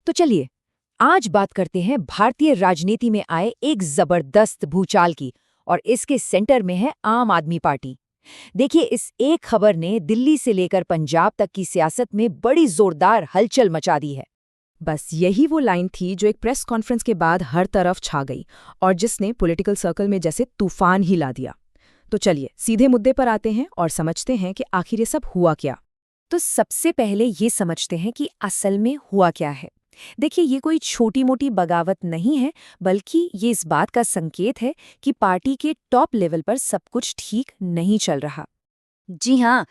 तो चलिए आज बात करते हैं भारतीय राजनीति में आए एक जबरदस्त भूचाल की, और इसके सेंटर में है आम आदमी पार्टी। देखिए, इस एक खबर ने दिल्ली से लेकर पंजाब तक की सियासत में बड़ी जोरदार हलचल मचा दी है। बस यही वो लाइन थी जो एक प्रेस कॉन्फ्रेंस के बाद हर तरफ छा गई और जिसने पॉलिटिकल सर्कल में जैसे तूफान ही ला दिया। तो चलिए सीधे मुद्दे पर आते हैं और समझते हैं कि आखिर ये सब हुआ क्या। तो सबसे पहले ये समझते हैं कि असल में हुआ क्या है। देखिए, ये कोई छोटी मोटी बगावत नहीं है, बल्कि ये इस बात का संकेत है कि पार्टी के टॉप लेवल पर सब कुछ ठीक नहीं चल रहा। जी हाँ,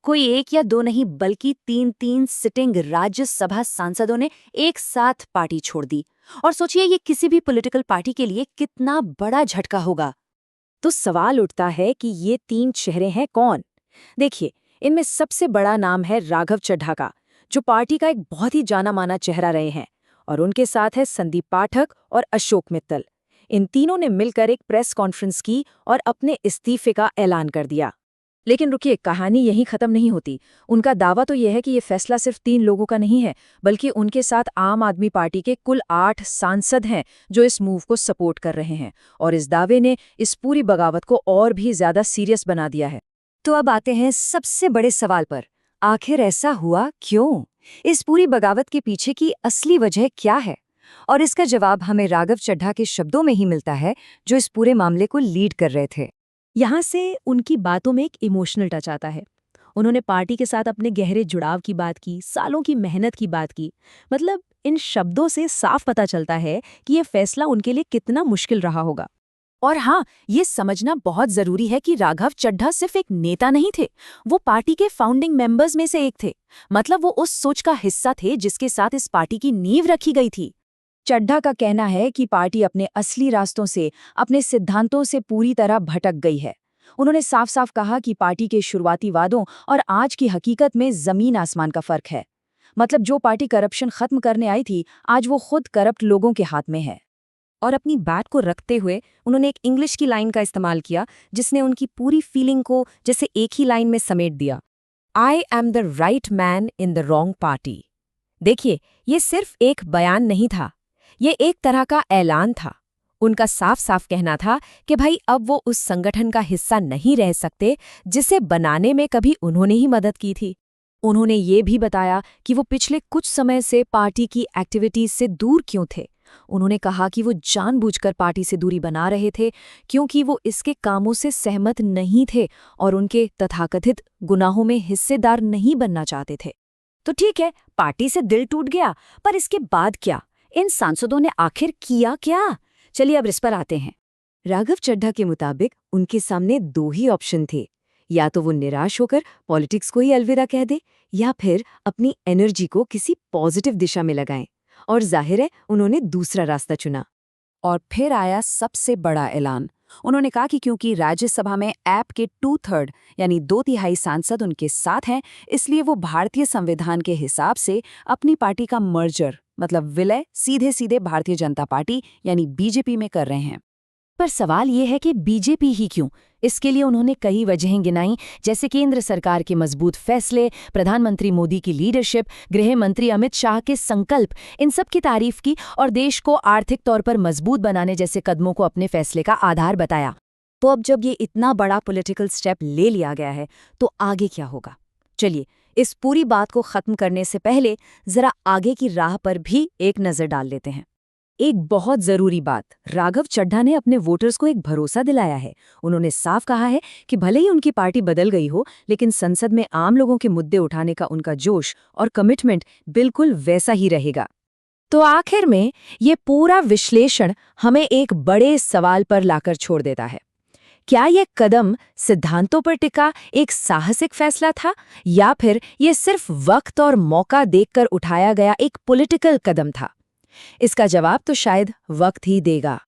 कोई एक या दो नहीं बल्कि तीन सिटिंग राज्यसभा सांसदों ने एक साथ पार्टी छोड़ दी। और सोचिए, ये किसी भी पॉलिटिकल पार्टी के लिए कितना बड़ा झटका होगा। तो सवाल उठता है कि ये 3 चेहरे हैं कौन? देखिए, इनमें सबसे बड़ा नाम है राघव चड्ढा का, जो पार्टी का एक बहुत ही जाना माना चेहरा रहे हैं, और उनके साथ है संदीप पाठक और अशोक मित्तल। इन तीनों ने मिलकर एक प्रेस कॉन्फ्रेंस की और अपने इस्तीफे का ऐलान कर दिया। लेकिन रुकिए, कहानी यहीं खत्म नहीं होती। उनका दावा तो यह है कि ये फैसला सिर्फ 3 लोगों का नहीं है, बल्कि उनके साथ आम आदमी पार्टी के कुल 8 सांसद हैं जो इस मूव को सपोर्ट कर रहे हैं। और इस दावे ने इस पूरी बगावत को और भी ज्यादा सीरियस बना दिया है। तो अब आते हैं सबसे बड़े सवाल पर, आखिर ऐसा हुआ क्यों? इस पूरी बगावत के पीछे की असली वजह क्या है? और इसका जवाब हमें राघव चड्ढा के शब्दों में ही मिलता है, जो इस पूरे मामले को लीड कर रहे थे। यहाँ से उनकी बातों में एक इमोशनल टच आता है। उन्होंने पार्टी के साथ अपने गहरे जुड़ाव की बात की, सालों की मेहनत की बात की। मतलब इन शब्दों से साफ पता चलता है कि ये फैसला उनके लिए कितना मुश्किल रहा होगा। और हाँ, ये समझना बहुत जरूरी है कि राघव चड्ढा सिर्फ एक नेता नहीं थे, वो पार्टी के फाउंडिंग मेंबर्स में से एक थे। मतलब वो उस सोच का हिस्सा थे जिसके साथ इस पार्टी की नींव रखी गई थी। चड्ढा का कहना है कि पार्टी अपने असली रास्तों से, अपने सिद्धांतों से पूरी तरह भटक गई है। उन्होंने साफ साफ कहा कि पार्टी के शुरुआती वादों और आज की हकीकत में जमीन आसमान का फर्क है। मतलब जो पार्टी करप्शन खत्म करने आई थी, आज वो खुद करप्ट लोगों के हाथ में है। और अपनी बात को रखते हुए उन्होंने एक इंग्लिश की लाइन का इस्तेमाल किया, जिसने उनकी पूरी फीलिंग को जैसे एक ही लाइन में समेट दिया। I am the right man in the wrong party. देखिए, ये सिर्फ एक बयान नहीं था, ये एक तरह का ऐलान था। उनका साफ साफ कहना था कि भाई अब वो उस संगठन का हिस्सा नहीं रह सकते जिसे बनाने में कभी उन्होंने ही मदद की थी। उन्होंने ये भी बताया कि वो पिछले कुछ समय से पार्टी की एक्टिविटीज से दूर क्यों थे। उन्होंने कहा कि वो जानबूझकर पार्टी से दूरी बना रहे थे क्योंकि वो इसके कामों से सहमत नहीं थे और उनके तथाकथित गुनाहों में हिस्सेदार नहीं बनना चाहते थे। तो ठीक है, पार्टी से दिल टूट गया, पर इसके बाद क्या? इन सांसदों ने आखिर किया क्या? चलिए अब इस पर आते हैं। राघव चड्ढा के मुताबिक उनके सामने 2 ही ऑप्शन थे, या तो वो निराश होकर पॉलिटिक्स को ही अलविदा कह दे, या फिर अपनी एनर्जी को किसी पॉजिटिव दिशा में लगाएं। और जाहिर है उन्होंने दूसरा रास्ता चुना। और फिर आया सबसे बड़ा ऐलान। उन्होंने कहा कि क्योंकि राज्यसभा में ऐप के 2/3 यानी 2/3 सांसद उनके साथ हैं, इसलिए वो भारतीय संविधान के हिसाब से अपनी पार्टी का मर्जर मतलब विलय सीधे भारतीय जनता पार्टी यानी बीजेपी में कर रहे हैं। पर सवाल ये है कि बीजेपी ही क्यों? इसके लिए उन्होंने कई वजहें गिनाई, जैसे केंद्र सरकार के मजबूत फैसले, प्रधानमंत्री मोदी की लीडरशिप, गृह मंत्री अमित शाह के संकल्प, इन सब की तारीफ की और देश को आर्थिक तौर पर मजबूत बनाने जैसे कदमों को अपने फैसले का आधार बताया। तो अब जब ये इतना बड़ा पॉलिटिकल स्टेप ले लिया गया है, तो आगे क्या होगा? चलिए इस पूरी बात को खत्म करने से पहले जरा आगे की राह पर भी एक नजर डाल लेते हैं। एक बहुत जरूरी बात, राघव चड्ढा ने अपने वोटर्स को एक भरोसा दिलाया है। उन्होंने साफ कहा है कि भले ही उनकी पार्टी बदल गई हो, लेकिन संसद में आम लोगों के मुद्दे उठाने का उनका जोश और कमिटमेंट बिल्कुल वैसा ही रहेगा। तो आखिर में ये पूरा विश्लेषण हमें एक बड़े सवाल पर लाकर छोड़ देता है। क्या ये कदम सिद्धांतों पर टिका एक साहसिक फैसला था, या फिर ये सिर्फ वक्त और मौका देखकर उठाया गया एक पॉलिटिकल कदम था? इसका जवाब तो शायद वक्त ही देगा।